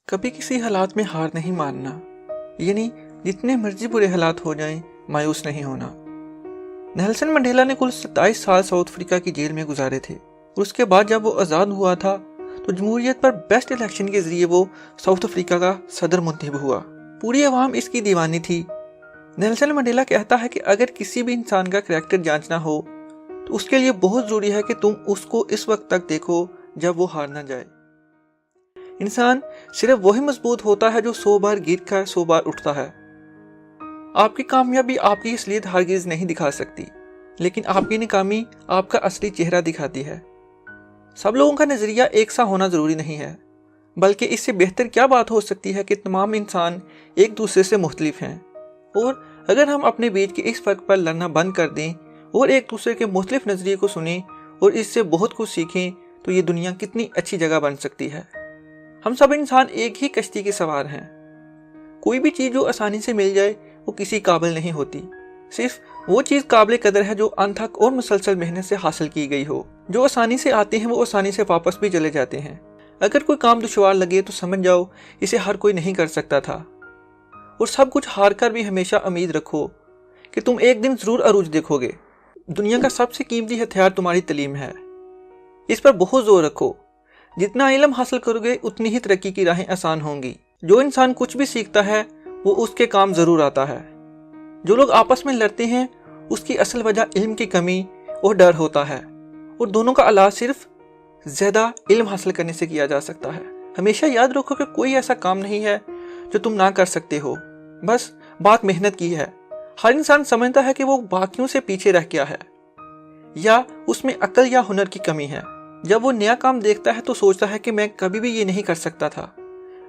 کبھی کسی حالات میں ہار نہیں ماننا، یعنی جتنے مرضی برے حالات ہو جائیں مایوس نہیں ہونا۔ نیلسن منڈیلا نے کل 27 سال ساؤتھ افریقہ کی جیل میں گزارے تھے، اور اس کے بعد جب وہ آزاد ہوا تھا تو جمہوریت پر بیسٹ الیکشن کے ذریعے وہ ساؤتھ افریقہ کا صدر منتخب ہوا۔ پوری عوام اس کی دیوانی تھی۔ نیلسن منڈیلا کہتا ہے کہ اگر کسی بھی انسان کا کریکٹر جانچنا ہو تو اس کے لیے بہت ضروری ہے کہ تم اس کو اس وقت تک دیکھو جب وہ ہار نہ جائے۔ انسان صرف وہی مضبوط ہوتا ہے جو 100 بار گر کر 100 بار اٹھتا ہے۔ آپ کی کامیابی آپ کی اصلیت ہرگز نہیں دکھا سکتی، لیکن آپ کی ناکامی آپ کا اصلی چہرہ دکھاتی ہے۔ سب لوگوں کا نظریہ ایک سا ہونا ضروری نہیں ہے، بلکہ اس سے بہتر کیا بات ہو سکتی ہے کہ تمام انسان ایک دوسرے سے مختلف ہیں، اور اگر ہم اپنے بیچ کے اس فرق پر لڑنا بند کر دیں اور ایک دوسرے کے مختلف نظریے کو سنیں اور اس سے بہت کچھ سیکھیں تو یہ دنیا کتنی اچھی جگہ بن سکتی ہے۔ ہم سب انسان ایک ہی کشتی کے سوار ہیں۔ کوئی بھی چیز جو آسانی سے مل جائے وہ کسی قابل نہیں ہوتی، صرف وہ چیز قابل قدر ہے جو انتھک اور مسلسل محنت سے حاصل کی گئی ہو۔ جو آسانی سے آتے ہیں وہ آسانی سے واپس بھی چلے جاتے ہیں۔ اگر کوئی کام دشوار لگے تو سمجھ جاؤ اسے ہر کوئی نہیں کر سکتا تھا، اور سب کچھ ہار کر بھی ہمیشہ امید رکھو کہ تم ایک دن ضرور عروج دیکھو گے۔ دنیا کا سب سے قیمتی ہتھیار تمہاری تعلیم ہے، اس پر بہت زور رکھو۔ جتنا علم حاصل کرو گے اتنی ہی ترقی کی راہیں آسان ہوں گی۔ جو انسان کچھ بھی سیکھتا ہے وہ اس کے کام ضرور آتا ہے۔ جو لوگ آپس میں لڑتے ہیں اس کی اصل وجہ علم کی کمی اور ڈر ہوتا ہے، اور دونوں کا علاج صرف زیادہ علم حاصل کرنے سے کیا جا سکتا ہے۔ ہمیشہ یاد رکھو کہ کوئی ایسا کام نہیں ہے جو تم نہ کر سکتے ہو، بس بات محنت کی ہے۔ ہر انسان سمجھتا ہے کہ وہ باقیوں سے پیچھے رہ گیا ہے، یا اس میں عقل یا ہنر کی کمی ہے۔ جب وہ نیا کام دیکھتا ہے تو سوچتا ہے کہ میں کبھی بھی یہ نہیں کر سکتا تھا،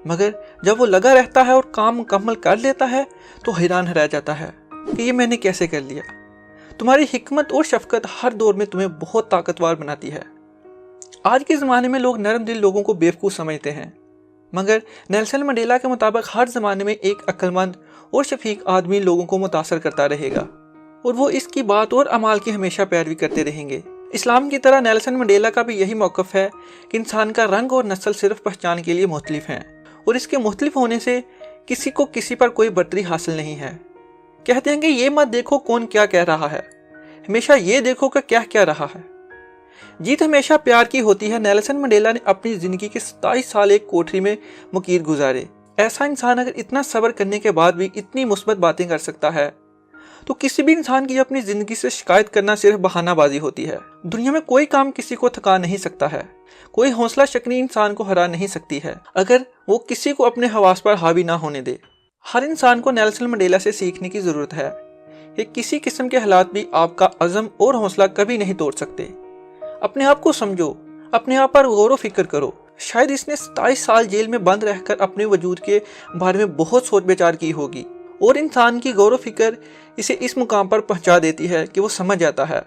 مگر جب وہ لگا رہتا ہے اور کام مکمل کر لیتا ہے تو حیران رہ جاتا ہے کہ یہ میں نے کیسے کر لیا۔ تمہاری حکمت اور شفقت ہر دور میں تمہیں بہت طاقتور بناتی ہے۔ آج کے زمانے میں لوگ نرم دل لوگوں کو بیوقوف سمجھتے ہیں، مگر نیلسن منڈیلا کے مطابق ہر زمانے میں ایک عقل مند اور شفیق آدمی لوگوں کو متاثر کرتا رہے گا، اور وہ اس کی بات اور اعمال کی ہمیشہ پیروی کرتے رہیں گے۔ اسلام کی طرح نیلسن منڈیلا کا بھی یہی موقف ہے کہ انسان کا رنگ اور نسل صرف پہچان کے لیے مختلف ہیں، اور اس کے مختلف ہونے سے کسی کو کسی پر کوئی برتری حاصل نہیں ہے۔ کہتے ہیں کہ یہ مت دیکھو کون کیا کہہ رہا ہے، ہمیشہ یہ دیکھو کہ کیا کیا رہا ہے۔ جیت ہمیشہ پیار کی ہوتی ہے۔ نیلسن منڈیلا نے اپنی زندگی کے 27 سال ایک کوٹری میں مقید گزارے۔ ایسا انسان اگر اتنا صبر کرنے کے بعد بھی اتنی مثبت باتیں کر سکتا ہے تو کسی بھی انسان کی اپنی زندگی سے شکایت کرنا صرف بہانہ بازی ہوتی ہے۔ دنیا میں کوئی کام کسی کو تھکا نہیں سکتا ہے، کوئی حوصلہ شکنی انسان کو ہرا نہیں سکتی ہے اگر وہ کسی کو اپنے حواس پر حاوی نہ ہونے دے۔ ہر انسان کو نیلسن منڈیلا سے سیکھنے کی ضرورت ہے کہ کسی قسم کے حالات بھی آپ کا عزم اور حوصلہ کبھی نہیں توڑ سکتے۔ اپنے آپ کو سمجھو، اپنے آپ پر غور و فکر کرو۔ شاید اس نے 27 سال جیل میں بند رہ کر اپنے وجود کے بارے میں بہت سوچ بچار کی ہوگی، اور انسان کی غور و فکر اسے اس مقام پر پہنچا دیتی ہے کہ وہ سمجھ جاتا ہے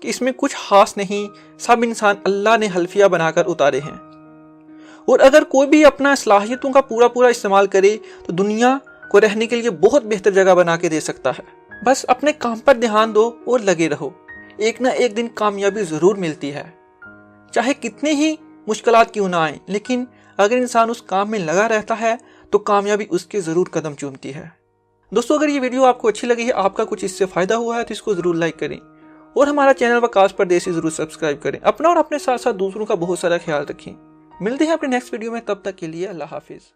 کہ اس میں کچھ خاص نہیں، سب انسان اللہ نے حلفیہ بنا کر اتارے ہیں، اور اگر کوئی بھی اپنا صلاحیتوں کا پورا استعمال کرے تو دنیا کو رہنے کے لیے بہت بہتر جگہ بنا کے دے سکتا ہے۔ بس اپنے کام پر دھیان دو اور لگے رہو، ایک نہ ایک دن کامیابی ضرور ملتی ہے، چاہے کتنے ہی مشکلات کیوں نہ آئیں، لیکن اگر انسان اس کام میں لگا رہتا ہے تو کامیابی اس کے ضرور قدم چومتی ہے۔ دوستو، اگر یہ ویڈیو آپ کو اچھی لگی ہے، آپ کا کچھ اس سے فائدہ ہوا ہے تو اس کو ضرور لائک کریں، اور ہمارا چینل وقاص پردیسی ضرور سبسکرائب کریں۔ اپنا اور اپنے ساتھ ساتھ دوسروں کا بہت سارا خیال رکھیں۔ ملتے ہیں اپنے نیکسٹ ویڈیو میں، تب تک کے لیے اللہ حافظ۔